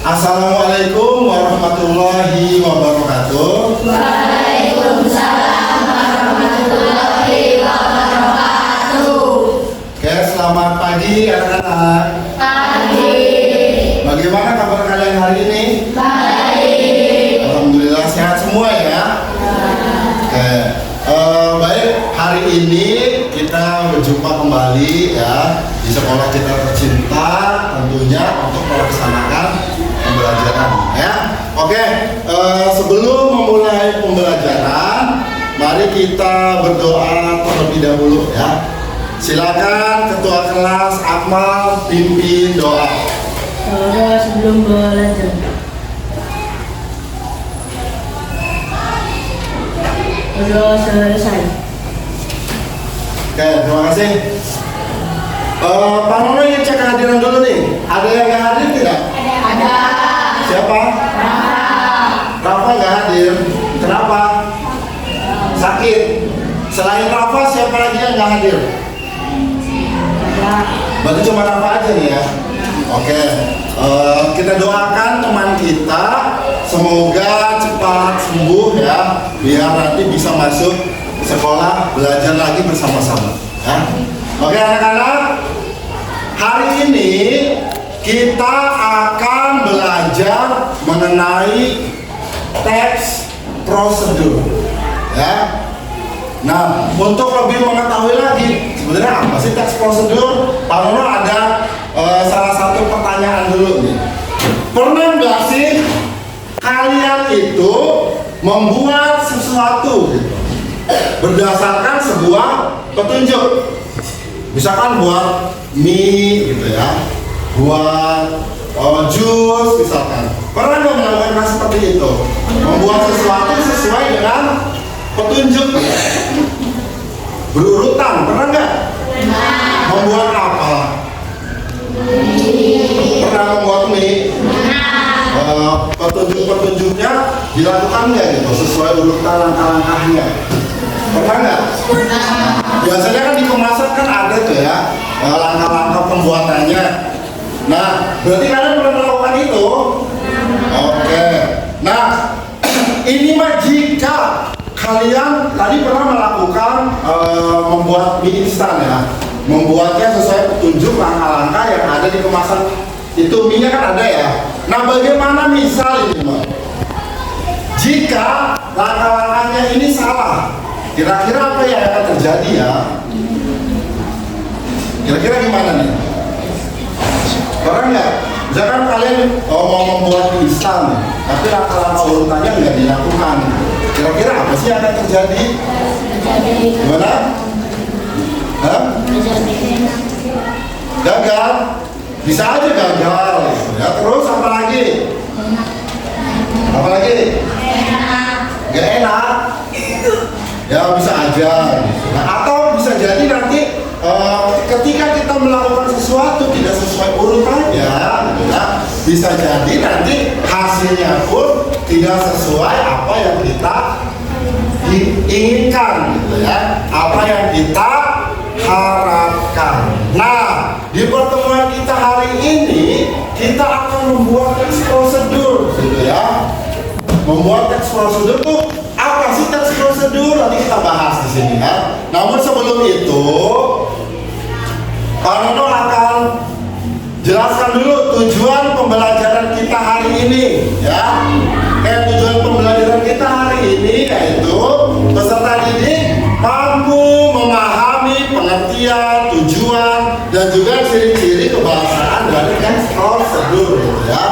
Assalamualaikum warahmatullahi wabarakatuh. Waalaikumsalam warahmatullahi wabarakatuh. Oke, selamat pagi anak-anak. Pagi. Bagaimana kabar kalian hari ini? Baik. Alhamdulillah sehat semua ya. Oke, baik, hari ini kita berjumpa kembali ya di sekolah kita tercinta, tentunya untuk melaksanakan pembelajaran ya. Oke, sebelum memulai pembelajaran, mari kita berdoa terlebih dahulu ya. Silakan Ketua Kelas Akmal pimpin doa. Doa sebelum belajar. Doa selesai. Oke, terima kasih. Pak Nono ingin cek kehadiran dulu nih. Ada yang nggak hadir tidak? Ada. Siapa? Rafa nggak hadir. Kenapa? Sakit. Selain Rafa, siapa lagi yang nggak hadir? Berarti cuma Rafa aja nih ya. Oke. Kita doakan teman kita semoga cepat sembuh ya, biar nanti bisa masuk sekolah belajar lagi bersama-sama. Ya. Oke anak-anak, hari ini kita akan belajar mengenai teks prosedur. Ya. Nah, untuk lebih mengetahui lagi sebenarnya apa sih teks prosedur, Pak Nono ada salah satu pertanyaan dulu nih. Pernah nggak sih kalian itu membuat sesuatu gitu, berdasarkan sebuah petunjuk? Misalkan buat mie gitu ya, buat jus misalkan. Pernah nggak melakukan seperti itu? Membuat sesuatu sesuai dengan petunjuk berurutan, pernah nggak? Membuat apa? Pernah membuat mie? Petunjuk-petunjuknya dilakukan nggak gitu, sesuai urutan langkah-langkahnya? Pernah nggak? Biasanya kan di kemasan kan ada tuh ya langkah-langkah pembuatannya. Nah, berarti kalian pernah melakukan itu? Oke. Nah, ini mah jika kalian tadi pernah melakukan membuat mie instan ya, membuatnya sesuai petunjuk langkah-langkah yang ada di kemasan. Itu mie-nya kan ada ya. Nah, bagaimana misal ini, Mbak? Jika langkah-langkahnya ini salah, kira-kira apa yang akan terjadi ya? Kira-kira gimana nih? Pernah nggak? Misalkan kalian mau membuat mie instan, tapi langkah-langkah urutannya nggak dilakukan. Kira-kira apa sih yang akan terjadi? Gimana? Hah? Gagal? Bisa aja gagal ya. Terus apa lagi? Apa lagi? Gak enak? Ya bisa aja nah, atau bisa jadi nanti ketika kita melakukan sesuatu tidak sesuai urutannya ya, bisa jadi nanti hasilnya pun tidak sesuai apa yang kita inginkan gitu ya, apa yang kita harapkan. Nah, di pertemuan kita hari ini kita akan membuat teks prosedur gitu ya. Membuat teks prosedur tuh apa sih teks prosedur? Nanti kita bahas di sini ya. Namun sebelum itu, Pak Nono akan jelaskan dulu tujuan pembelajaran kita hari ini ya. Tujuan pembelajaran kita hari ini yaitu peserta didik mampu memahami pengertian, tujuan, dan juga ciri-ciri kebahasaan dari teks prosedur gitu ya.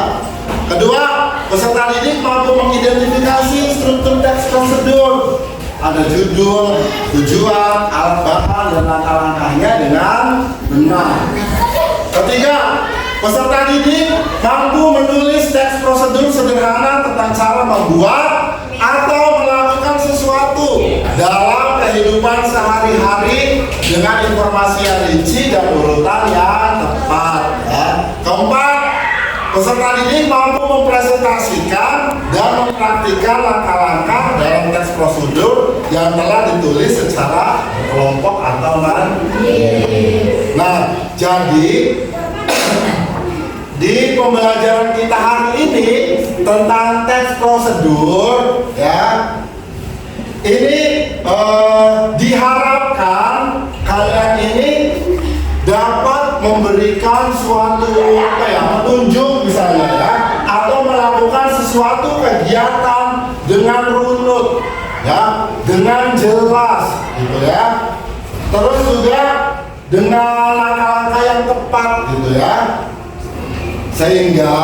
Kedua, peserta didik mampu mengidentifikasi struktur teks prosedur. Ada judul, tujuan, alat bahan, dan langkah-langkahnya dengan benar. Ketiga, peserta didik mampu menulis teks prosedur sederhana tentang cara membuat atau melakukan sesuatu dalam kehidupan sehari-hari dengan informasi yang rinci dan urutan yang tepat ya. Keempat, peserta didik mampu mempresentasikan dan mempraktikkan langkah-langkah dalam teks prosedur yang telah ditulis secara kelompok atau mandiri. Nah, jadi di pembelajaran kita hari ini tentang teks prosedur ya. Ini diharapkan kalian ini dapat memberikan suatu petunjuk misalnya ya, atau melakukan sesuatu kegiatan dengan runut ya, dengan jelas gitu ya. Terus juga dengan langkah-langkah yang tepat gitu ya. Sehingga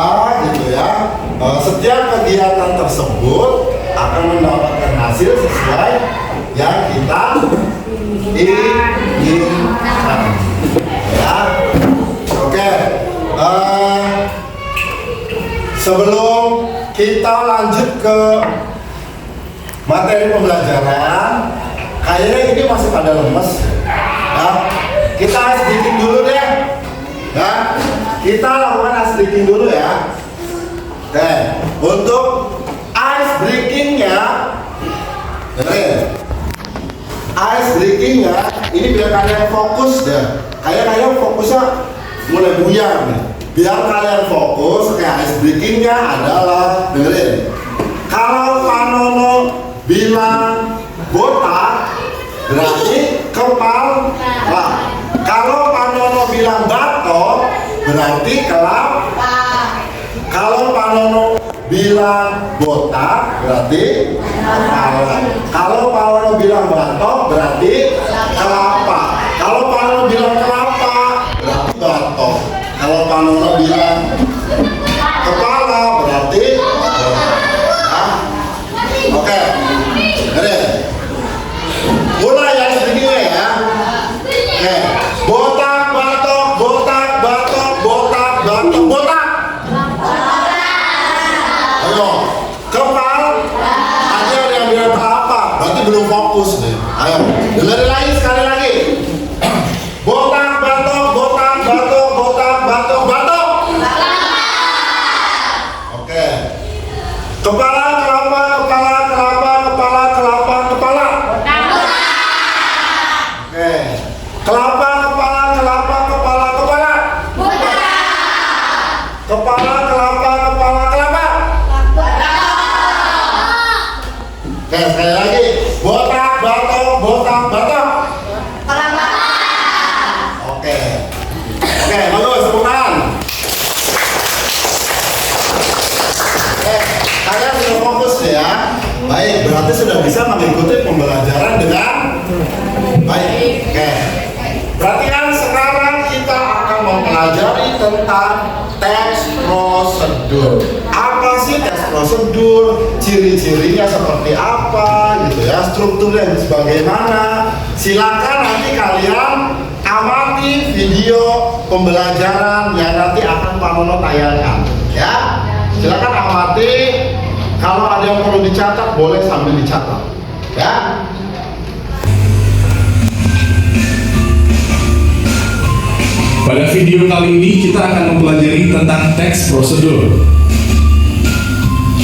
gitu ya, setiap kegiatan tersebut akan mendapatkan hasil sesuai yang kita inginkan ya. Oke, sebelum kita lanjut ke materi pembelajaran, kayaknya ini masih pada lemes ya. Kita ice breaking dulu deh ya. Kita lakukan ice breaking dulu ya. Oke, untuk ice breakingnya, ice breakingnya ini biar kalian fokus deh. Kalian fokusnya mulai buyar nih. Biar kalian fokus, kayak ice breakingnya adalah dengerin. Kalau Pak Nono bilang botak, berarti kepala. Kalau Pak Nono bilang batok, berarti kelapa. Kalau Pak Nono bilang botak, berarti kepala. Kalau Pak Nono bilang batok, berarti kelapa. Kalau Pak Nono bilang kelapa, berarti batok. Kalau Pak Nono bilang kepala, berarti botak. Oke, mulai ya sedikitnya ya. Oke, botak, batok, botak, batok, botak, batok, botak. Ayo, kepala. Ada yang bilang kelapa, berarti belum fokus deh. Ayo, dengerin lagi sekali lagi. Botak, batok, botak, batok, botak, batok, batok. Oke. Kepala, kelapa, kepala, kelapa, kepala, kelapa, kepala. Oke. Kelapa, kepala, kelapa, kepala, kepala. Kepala, kelapa, kepala, kelapa. Oke, sekali lagi. Botak, batok, botak, batok. Oke. Oke, bagus, tepuk tangan. Oke, kalian sudah fokus ya. Baik, berarti sudah bisa mengikuti pembelajaran dengan baik. Oke. Perhatikan, sekarang kita akan mempelajari tentang teks prosedur. Apa sih teks prosedur? Ciri-cirinya seperti apa gitu ya? Strukturnya bagaimana? Silakan nanti kalian amati video pembelajaran yang nanti akan Pak Nono tayangkan ya. Silakan amati. Kalau ada yang perlu dicatat, boleh sambil dicatat ya. Pada video kali ini kita akan mempelajari tentang teks prosedur.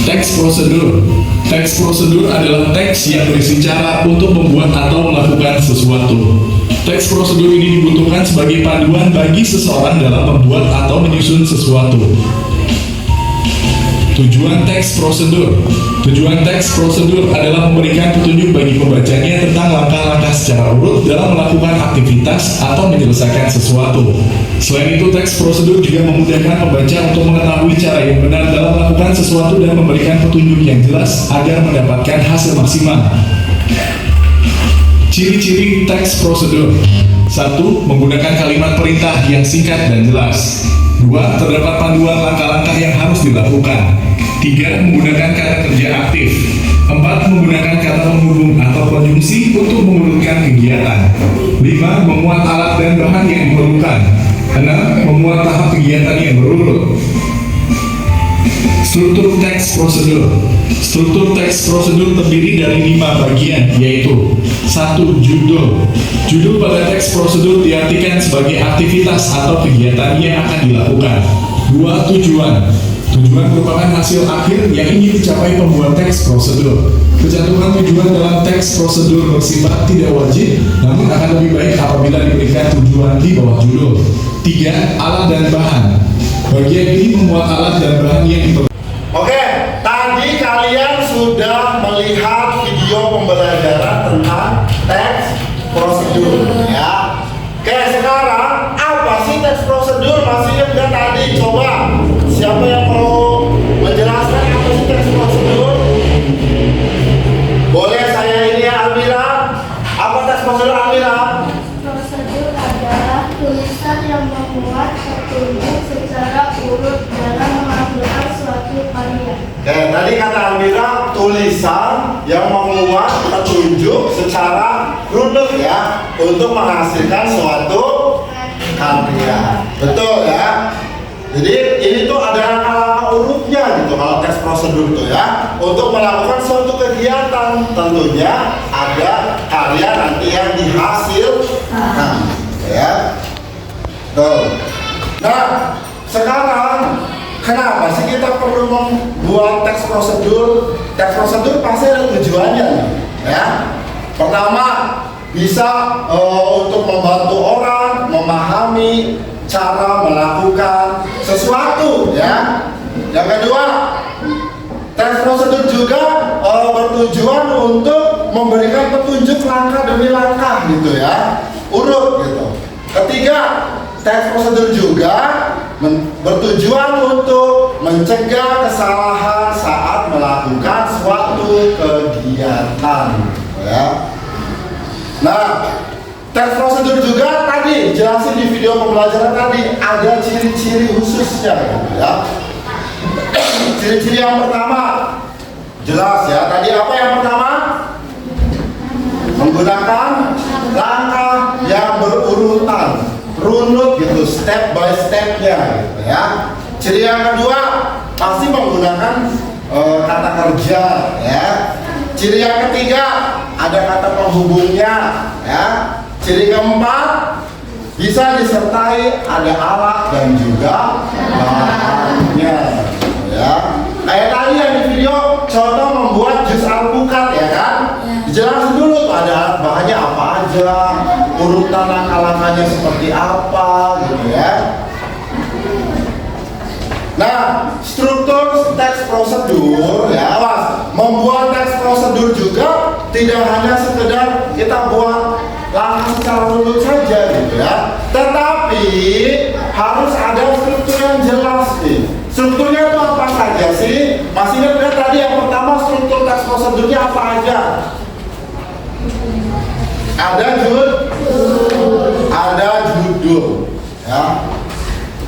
Teks prosedur. Teks prosedur adalah teks yang berisi cara untuk membuat atau melakukan sesuatu. Teks prosedur ini dibutuhkan sebagai panduan bagi seseorang dalam membuat atau menyusun sesuatu. Tujuan teks prosedur. Tujuan teks prosedur adalah memberikan petunjuk bagi pembacanya tentang langkah-langkah secara urut dalam melakukan aktivitas atau menyelesaikan sesuatu. Selain itu, teks prosedur juga memudahkan pembaca untuk mengetahui cara yang benar dalam melakukan sesuatu dan memberikan petunjuk yang jelas agar mendapatkan hasil maksimal. Ciri-ciri teks prosedur. 1. Menggunakan kalimat perintah yang singkat dan jelas. 2. Terdapat panduan langkah-langkah yang harus dilakukan. 3. Menggunakan kata kerja aktif. 4. Menggunakan kata penghubung atau konjungsi untuk mengurutkan kegiatan. 5. Memuat alat dan bahan yang diperlukan. 6. Memuat tahap kegiatan yang berurut. Struktur teks prosedur. Struktur teks prosedur terdiri dari 5 bagian, yaitu 1. Judul. Judul pada teks prosedur diartikan sebagai aktivitas atau kegiatan yang akan dilakukan. 2. Tujuan. Tujuan merupakan hasil akhir yang ingin dicapai pembuat teks prosedur. Kecantuman tujuan dalam teks prosedur bersifat tidak wajib, namun akan lebih baik apabila diberikan tujuan di bawah judul. 3. Alat dan bahan. Bagian ini memuat alat dan bahan yang diperlukan. Oke, melihat video pembelajaran tentang teks prosedur ya. Oke, sekarang apa sih teks prosedur? Masih ingat nggak tadi? Coba siapa yang mau menjelaskan apa sih teks prosedur? Boleh saya ini ya, Almira. Apa teks prosedur, Almira? Prosedur adalah tulisan yang memuat petunjuk secara urut dalam mengambil suatu karya. Oke, tadi kata Almira tulisan yang memuat petunjuk secara runut ya untuk menghasilkan suatu karya. Betul ya. Jadi ini tuh ada langkah-langkah urutnya gitu kalau teks prosedur tuh ya. Untuk melakukan suatu kegiatan tentunya ada karya nanti yang dihasilkan ya. Tuh. Nah, sekarang kenapa sih kita perlu membuat teks prosedur? Teks prosedur pasti ada tujuannya ya. Pertama, bisa untuk membantu orang memahami cara melakukan sesuatu ya. Yang kedua, teks prosedur juga bertujuan untuk memberikan petunjuk langkah demi langkah gitu ya, urut gitu. Ketiga, teks prosedur juga bertujuan untuk mencegah kesalahan saat melakukan suatu kegiatan ya. Nah, teks prosedur juga tadi jelasin di video pembelajaran tadi ada ciri-ciri khususnya gitu ya. Ciri-ciri yang pertama jelas ya. Tadi apa yang pertama? Menggunakan langkah yang berurutan, runut gitu, step by stepnya gitu ya. Ciri yang kedua pasti menggunakan kata kerja ya. Ciri yang ketiga ada kata penghubungnya ya. Ciri keempat bisa disertai ada alat dan juga bahannya ya. Kayak tadi yang di video contoh membuat jus alpukat ya kan. Dijelasin dulu tuh ada alat bahannya apa aja, urutan langkah-langkahnya seperti apa gitu ya. Nah, struktur teks prosedur ya, Mas. Membuat teks prosedur juga tidak hanya sekedar kita buat langkah secara runut saja gitu ya. Tetapi harus ada struktur yang jelas nih. Strukturnya itu apa saja sih? Masih ingat kan tadi yang pertama struktur teks prosedurnya apa aja? Ada judul ya.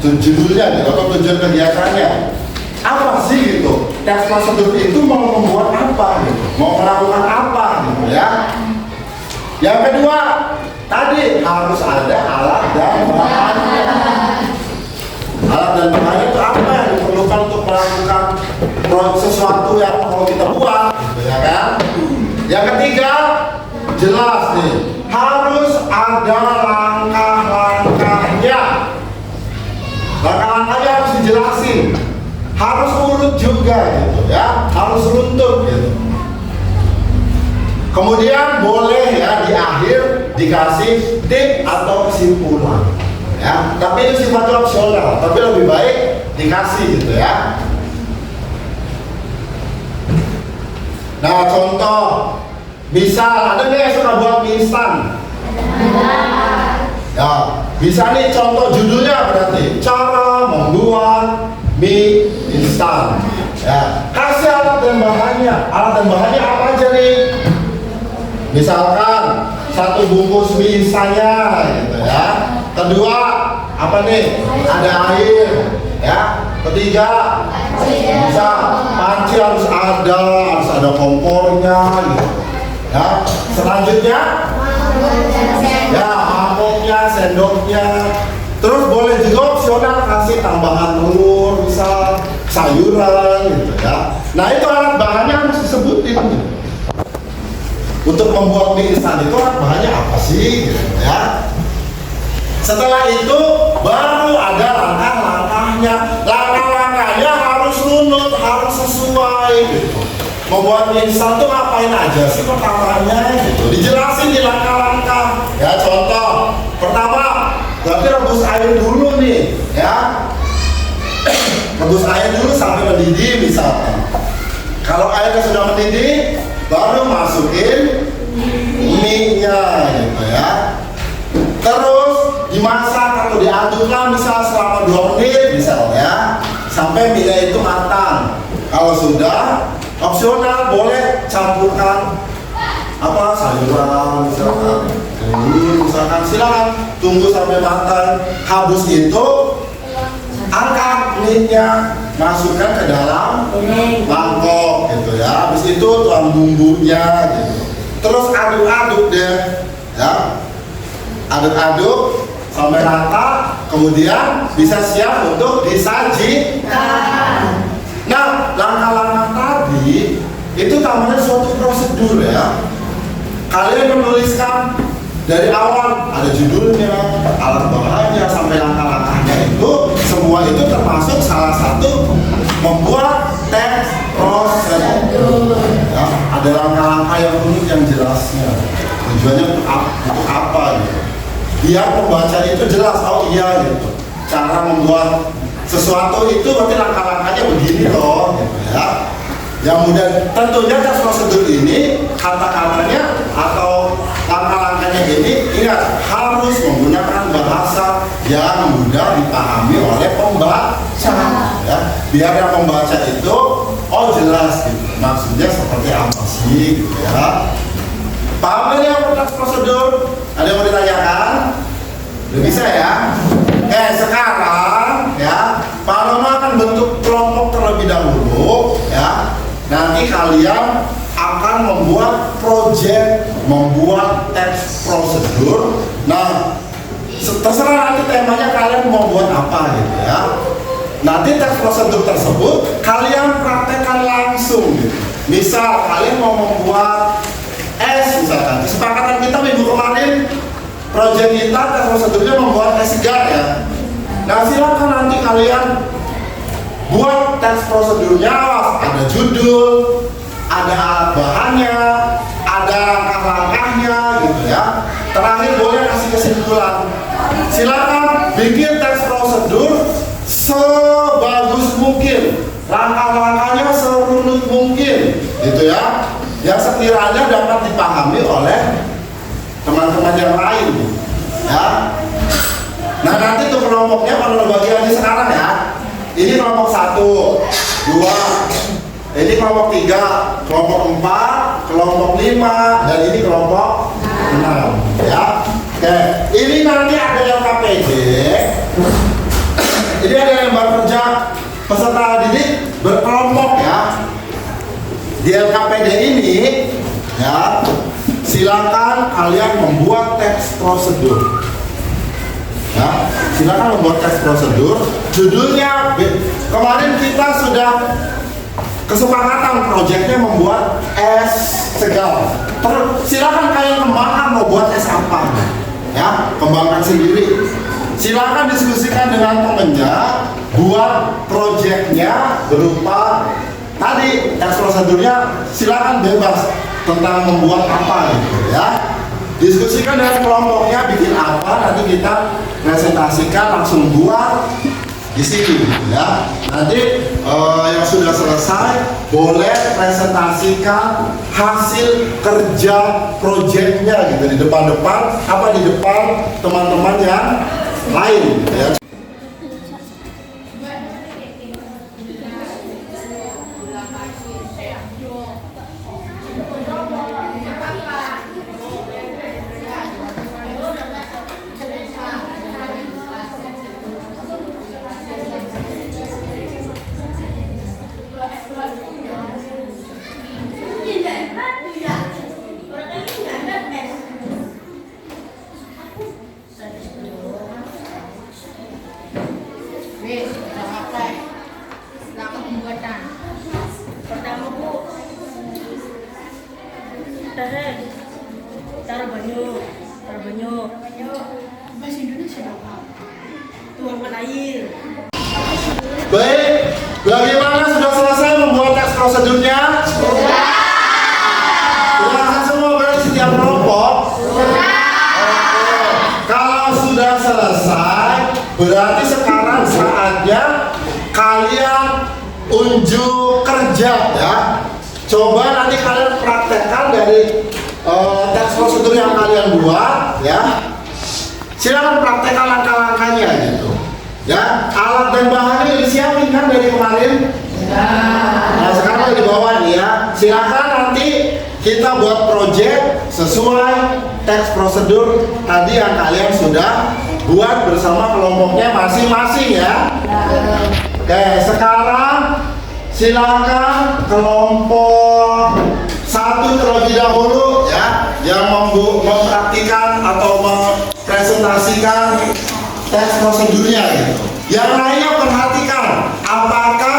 Judulnya gitu, atau tujuan kegiatannya apa sih gitu. Teks prosedur itu mau membuat apa gitu, mau melakukan apa gitu ya. Yang kedua tadi harus ada alat dan bahannya. Alat dan bahannya itu apa yang diperlukan untuk melakukan sesuatu yang mau kita buat gitu ya kan. Yang ketiga jelas nih, harus ada langkah-langkahnya. Langkah-langkahnya harus dijelasin, harus urut juga gitu ya, harus runtut gitu. Kemudian boleh ya di akhir dikasih tip atau kesimpulan ya, tapi itu sifatnya opsional, tapi lebih baik dikasih gitu ya. Nah contoh, misal ada nggak yang suka buat mie instan? Ya, bisa nih contoh judulnya berarti cara membuat mie instan. Ya, kasih alat dan bahannya. Alat dan bahannya apa aja nih? Misalkan 1 bungkus mie instannya, gitu ya. Kedua, apa nih? Ada air, ya. Ketiga, bisa panci harus ada kompornya, gitu. Ya. Selanjutnya, ya mangkoknya, sendoknya. Terus boleh juga opsional kasih tambahan telur, misal sayuran, gitu ya. Nah itu alat bahannya harus disebutin. Gitu. Untuk membuat mie instan itu alat bahannya apa sih, gitu ya. Setelah itu baru ada langkah-langkahnya. Langkah-langkahnya harus runut, harus sesuai, gitu. Membuat mie instan itu ngapain aja sih pertamanya gitu. Dijelasin di langkah-langkah. Ya contoh, pertama berarti rebus air dulu nih, ya. Rebus air dulu sampai mendidih misalkan. Kalau airnya sudah mendidih, baru masukin mie-nya gitu ya. Terus dimasak atau diaduklah misal selama 2 menit misal ya, sampai mie-nya itu matang. Kalau sudah, opsional boleh campurkan apa sayuran misalkan silakan, tunggu sampai matang. Habis itu angkat mie-nya, masukkan ke dalam mangkok gitu ya. Habis itu tuang bumbunya gitu. Terus aduk-aduk deh ya, aduk-aduk sampai rata, kemudian bisa siap untuk disajikan. Nah, langkah-langkah tadi itu namanya suatu prosedur ya. Kalian menuliskan dari awal, ada judulnya, alat bahannya, sampai langkah-langkahnya itu, semua itu termasuk salah satu membuat teks prosedur ya. Ada langkah-langkah yang unik yang jelasnya, tujuannya untuk apa gitu, biar pembaca itu jelas, oh iya gitu, cara membuat sesuatu itu berarti langkah-langkahnya begini loh gitu ya. Yang mudah, tentunya teks prosedur ini kata-katanya atau langkah-langkahnya ini, ingat harus menggunakan bahasa yang mudah dipahami oleh pembaca ya. Biar yang pembaca itu oh jelas gitu, maksudnya seperti apa sih gitu ya. Paham gak ya teks prosedur? Ada yang mau ditanyakan? Udah bisa ya? Sekarang ya, Pak Nono akan bentuk kelompok terlebih dahulu ya. Nanti kalian akan membuat project, membuat teks prosedur. Nah, terserah nanti temanya kalian mau buat apa gitu ya. Nanti teks prosedur tersebut kalian praktekkan langsung gitu. Misal kalian mau membuat es misalkan, kesepakatan kita minggu kemarin project kita teks prosedurnya membuat es segar ya. Nah silakan nanti kalian buat teks prosedurnya, ada judul, ada alat bahannya, ada langkah-langkahnya gitu ya. Terakhir boleh kasih kesimpulan. Silakan bikin teks prosedur sebagus mungkin, langkah-langkahnya serunut mungkin gitu ya, yang sekiranya dapat dipahami oleh teman-teman yang lain ya. Nah nanti tuh kelompoknya kalau bagi aja sekarang ya. Ini kelompok 1, 2, ini kelompok 3, kelompok 4, kelompok 5, dan ini kelompok 6 ya. Oke, ini nanti ada yang KPD. Ini ada yang baru kerja peserta didik berkelompok ya. Di LKPD ini ya, silakan kalian membuat teks prosedur ya. Silakan membuat teks prosedur. Judulnya kemarin kita sudah kesepakatan proyeknya membuat es segar. Silakan kalian kembangkan mau buat es apa ya, kembangkan sendiri. Silakan diskusikan dengan temennya, buat proyeknya berupa tadi teks prosedurnya. Silakan bebas tentang membuat apa gitu ya. Diskusikan dengan kelompoknya bikin apa, nanti kita presentasikan langsung buat di sini ya. Nanti yang sudah selesai boleh presentasikan hasil kerja proyeknya gitu di depan-depan, apa di depan teman-teman yang lain gitu ya. Taruh banyu. Bahasa Indonesia apa? Tuangkan air. Baik, bagaimana sudah selesai membuat teks prosedurnya? Sudah selesai semua berarti setiap kelompok? Sudah. Oke. Kalau sudah selesai, berarti sekarang saatnya kalian unjuk kerja ya. Coba nanti kalian praktekkan dari teks prosedur yang kalian buat, ya. Silakan praktekkan langkah-langkahnya gitu. Ya, alat dan bahannya disiapin kan dari kemarin. Nah, sekarang di bawah nih ya. Silakan nanti kita buat project sesuai teks prosedur tadi yang kalian sudah buat bersama kelompoknya masing-masing ya. Oke, sekarang silakan kelompok 1 terlebih dahulu ya, yang mempraktikkan atau mempresentasikan teks prosedurnya gitu. Yang lainnya perhatikan apakah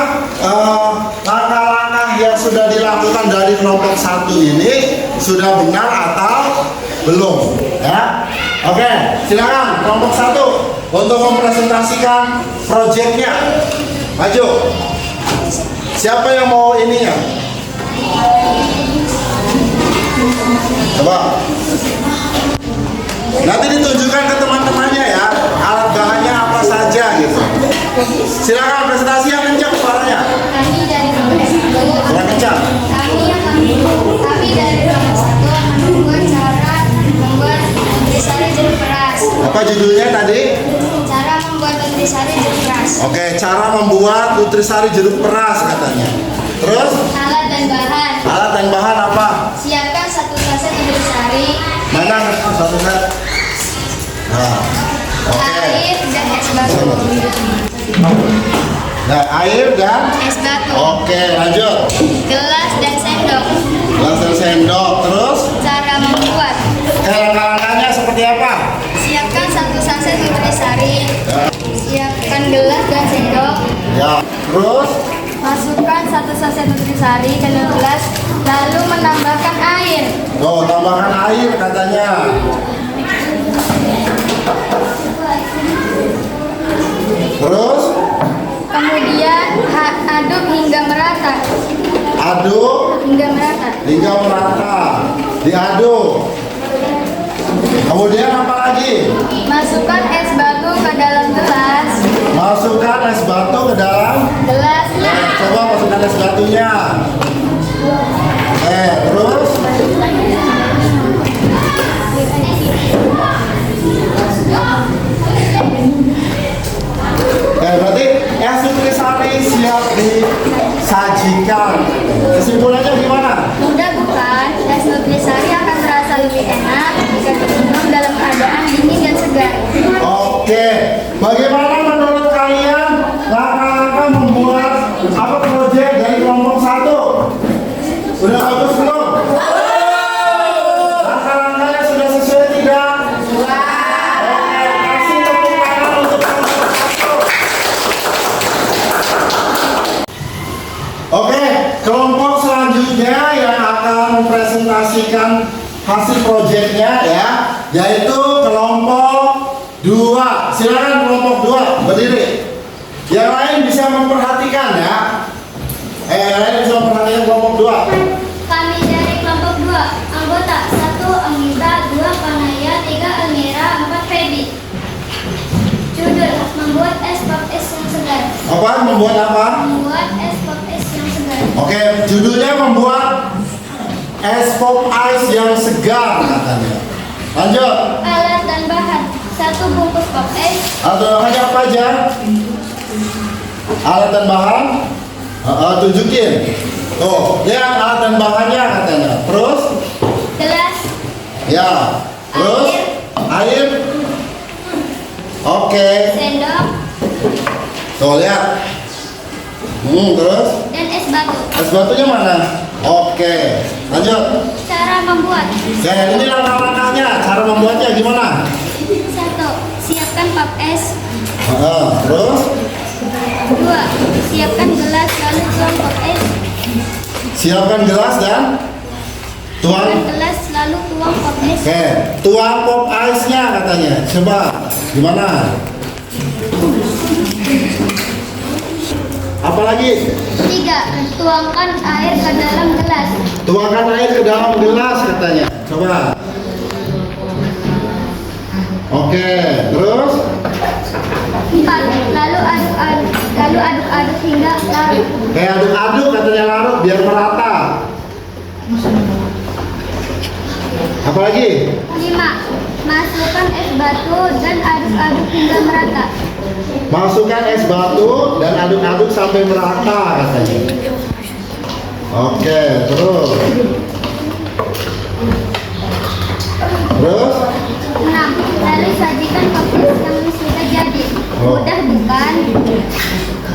langkah-langkah yang sudah dilakukan dari kelompok 1 ini sudah benar atau belum ya. Oke, silakan kelompok 1 untuk mempresentasikan proyeknya. Maju. Siapa yang mau ininya? Coba. Nanti ditunjukkan ke teman-temannya ya, alat bahannya apa saja gitu. Silakan presentasi yang kencang suaranya. Kami dari kelompok 1 Kurang kencang. kami dari kelompok 1 akan membuat cara membuat nutrisari jeruk peras. Apa judulnya tadi? Cara membuat nutrisari jeruk peras. Oke, cara membuat nutrisari jeruk peras katanya. Terus Alat dan bahan. alat dan bahan apa? Siapkan 1 saset nutrisari, Mana satu set? Nah, oke. air dan es batu. Nah, air dan Es batu. oke, lanjut. Gelas dan sendok. Gelas dan sendok. Terus Cara membuat. langkah-langkahnya seperti apa? Siapkan 1 saset nutrisari. Siapkan gelas dan sendok. Ya. Terus Masukkan 1 saset nutrisari ke dalam gelas, lalu menambahkan air. oh, tambahkan air katanya. Terus Kemudian aduk hingga merata. aduk Hingga merata. hingga merata. Diaduk. Kemudian apa lagi? Masukkan es batu ke dalam gelas. Masukkan es batu ke dalam. Gelas. Nah, coba masukkan es batunya. Terus berarti es nutrisari siap disajikan. Kesimpulannya gimana? Mudah bukan? Es nutrisari akan terasa lebih enak jika diminum dalam keadaan dingin dan segar. Oke, bagaimana menurut kalian langkah-langkah membuat apa proyek dari kelompok 1? Udah bagus belum? Langkah-langkahnya sudah sesuai tidak? Oke, kasih tepuk tangan untuk kelompok 1. Oke, kelompok selanjutnya yang akan mempresentasikan hasil proyeknya ya, yaitu kelompok 2. Silakan kelompok 2 berdiri. Yang lain bisa memperhatikan ya. Yang lain bisa memperhatikan kelompok 2. Kami dari kelompok 2, anggota 1 Amita, 2 Panaya, 3 Almira, 4 Feby. Judul membuat es pop es yang segar. Apa? Membuat apa? Membuat es pop es yang segar. Oke, judulnya membuat es pop ice yang segar katanya. Lanjut. Alat dan bahan 1 bungkus pop es. Alat dan bahannya apa aja? Alat dan bahan? Tunjukin. Tuh, lihat alat dan bahannya katanya. Terus? Gelas. Ya. Terus? Air. Oke. Sendok Tuh, lihat. Terus? dan es batu. Es batunya mana? Oke. Lanjut. Cara membuat. Ya, ini langkah-langkahnya. Cara membuatnya gimana? 1. Siapkan pop es. Terus? 2. Siapkan gelas lalu tuang pop es. Siapkan gelas dan tuang. Siapkan gelas lalu tuang pop es. Oke, tuang pop ice-nya katanya. Coba, gimana? Apalagi? 3. Tuangkan air ke dalam gelas. Tuangkan air ke dalam gelas katanya. Coba. Oke, terus? 4. Lalu aduk-aduk hingga larut. Kayak aduk-aduk katanya larut biar merata. Apalagi? 5. Masukkan es batu dan aduk-aduk hingga merata. Masukkan es batu dan aduk-aduk sampai merata katanya. Oke, terus. Terus? 6. Lalu sajikan cookies yang sudah jadi. Oh. Mudah bukan?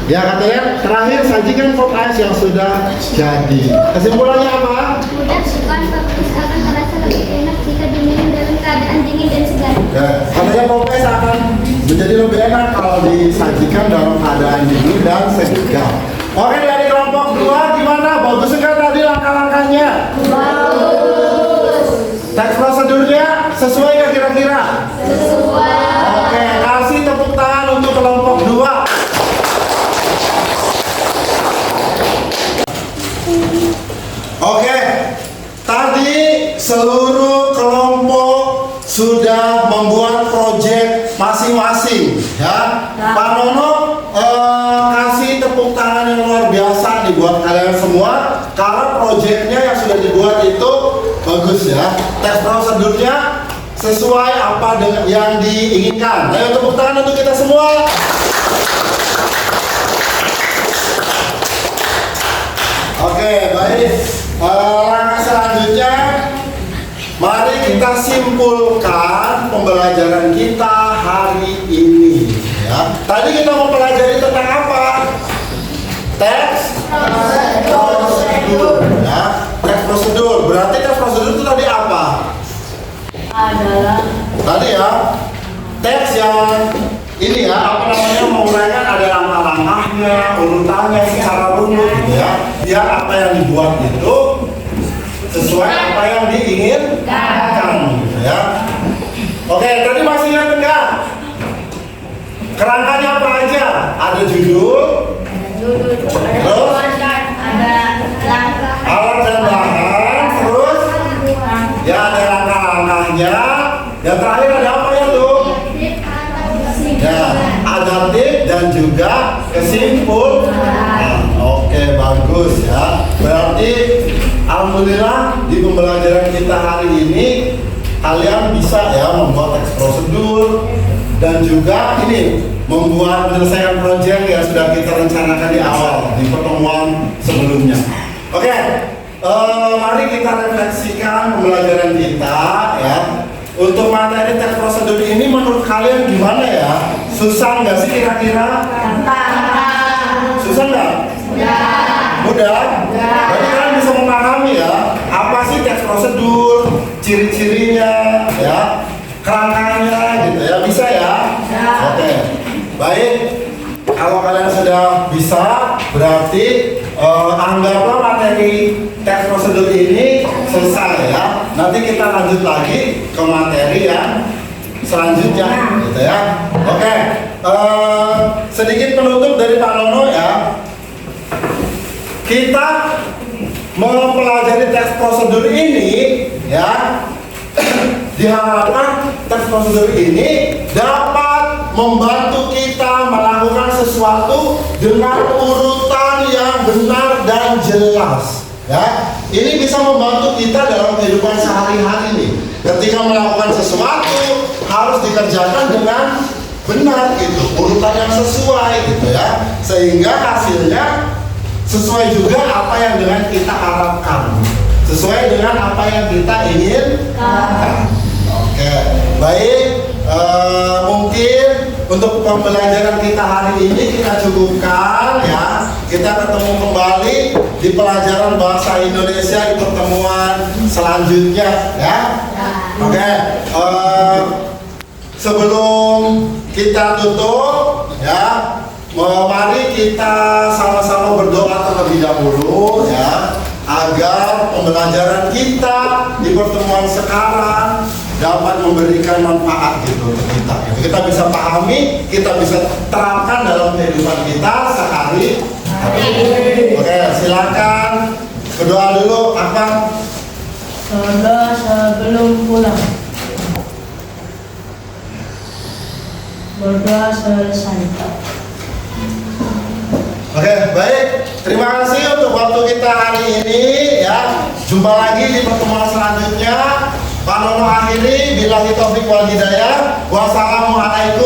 Ya katanya terakhir sajikan pop ice yang sudah jadi. Kesimpulannya apa? Mudah bukan? Cookies akan terasa lebih enak jika diminum dalam keadaan dingin dan segar. Ya, katanya pop ice akan menjadi lebih enak kalau disajikan dalam keadaan dingin dan segar. Oke, dari kelompok 2 gimana? Bagus sekali tadi langkah-langkahnya. Teks prosedurnya sesuai nggak kira-kira? Sesuai. Oke, kasih tepuk tangan untuk kelompok 2. Oke, tadi seluruh kelompok sudah membuat proyek masing-masing, ya. Pak Nono kasih tepuk tangan yang luar biasa dibuat kalian semua karena proyeknya yang sudah dibuat itu bagus ya. Tes prosedurnya sesuai apa dengan yang diinginkan. Ayo tepuk tangan untuk kita semua. Oke, baik. Langkah selanjutnya, mari kita simpulkan pembelajaran kita hari ini. Ya. Tadi kita mempelajari tentang apa? Teks prosedur. Ya. Teks prosedur. Berarti teks prosedur itu tadi apa? Adalah Tadi ya, teks yang ini ya, apa namanya, menguraikan ada langkah-langkahnya, urutannya secara runut gitu ya. Biar apa yang dibuat itu sesuai apa yang diinginkan gitu ya. Oke, tadi masih ingat enggak? Kerangkanya apa aja? Ada judul, terus alat dan bahan, terus ya ada langkah-langkahnya. Yang terakhir ada apa ya tuh? Ya, adaptif dan juga kesimpulan. Oke, bagus ya. Berarti alhamdulillah di pembelajaran kita hari ini kalian bisa ya membuat teks prosedur dan juga ini membuat menyelesaikan proyek yang sudah kita rencanakan di awal di pertemuan sebelumnya. Oke, mari kita refleksikan pembelajaran kita ya. Untuk materi teks prosedur ini menurut kalian gimana ya? Susah nggak sih kira-kira? Susah nggak? Mudah? Berarti kalian bisa memahami ya apa sih teks prosedur, ciri-cirinya, ya, kerangkanya gitu ya, bisa ya? Oke, baik. Kalau kalian sudah bisa, berarti anggaplah materi teks prosedur ini selesai ya. Nanti kita lanjut lagi ke materi yang selanjutnya, gitu ya. Oke, sedikit penutup dari Pak Nono ya. Kita mempelajari teks prosedur ini ya, diharapkan teks prosedur ini dapat membantu kita melakukan sesuatu dengan urutan yang benar dan jelas ya. Ini bisa membantu kita dalam kehidupan sehari-hari nih. Ketika melakukan sesuatu harus dikerjakan dengan benar gitu, urutan yang sesuai gitu ya, sehingga hasilnya sesuai juga apa yang dengan kita harapkan, sesuai dengan apa yang kita inginkan. Oke, baik. Mungkin untuk pembelajaran kita hari ini kita cukupkan ya. Kita ketemu kembali di pelajaran bahasa Indonesia di pertemuan selanjutnya ya. Oke. Sebelum kita tutup ya, mari kita sama-sama berdoa terlebih dahulu ya, agar pembelajaran kita di pertemuan sekarang dapat memberikan manfaat gitu untuk kita. Kita bisa pahami, kita bisa terapkan dalam kehidupan kita sehari-hari. Oke, silakan berdoa dulu, Akang. berdoa sebelum pulang. Berdoa selesai. Oke, baik. Terima kasih untuk waktu kita hari ini ya. Jumpa lagi di pertemuan selanjutnya. Pak Sarono akhiri, billahi taufik wal hidayah. Wassalamualaikum